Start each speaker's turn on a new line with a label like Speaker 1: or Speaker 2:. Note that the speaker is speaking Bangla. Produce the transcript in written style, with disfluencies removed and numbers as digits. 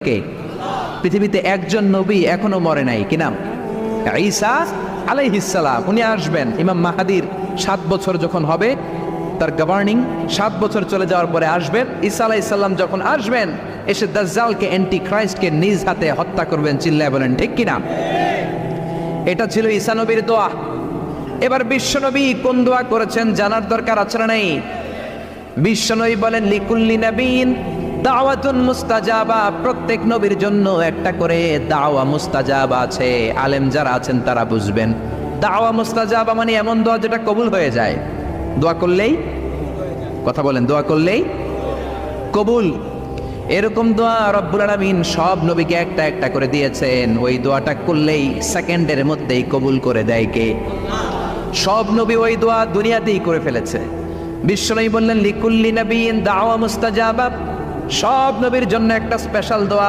Speaker 1: কে? পৃথিবীতে একজন নবী এখনো মরে নাই, কি নাম? ঈসা আলাইহিস সালাম। উনি আসবেন। ইমাম মাহাদির 7 বছর যখন হবে, তার গভর্নিং 7 বছর চলে যাওয়ার পরে আসবেন। ঈসা আলাইহিস সালাম যখন আসবেন, এসে দাজ্জালকে, অ্যান্টি ক্রাইস্টকে নিজ হাতে হত্যা করবেন। চিল্লায় বলেন ঠিক কি না? এটা ছিল ঈসা নবীর দোয়া। এবার বিশ্বনবী কোন দোয়া করেছেন জানার দরকার আছে না নাই? বিশ্বনবী বলেন লিকুল্লি নাবিয়িন দাওয়াতুন মুস্তাজাবা। প্রত্যেক নবীর জন্য একটা করে দাওয়া মুস্তাজাবা আছে। আলেম যারা আছেন তারা বুঝবেন। দাওয়া মুস্তাজাবা মানে এমন দোয়া যেটা কবুল হয়ে যায়। দোয়া করলেই, কথা বলেন, দোয়া করলেই কবুল। এরকম দোয়া রব্বুল আলামিন সব নবীকে একটা একটা করে দিয়েছেন। ওই দোয়াটা করলেই সেকেন্ডের মধ্যেই কবুল করে দেয় কে? সব নবী ওই দোয়া দুনিয়াতেই করে ফেলেছে। বিশ্বনবী বললেন লিকুল্লি নাবিয়িন দাওয়া মুস্তাজাবা। সব নবীর জন্য একটা স্পেশাল দোয়া।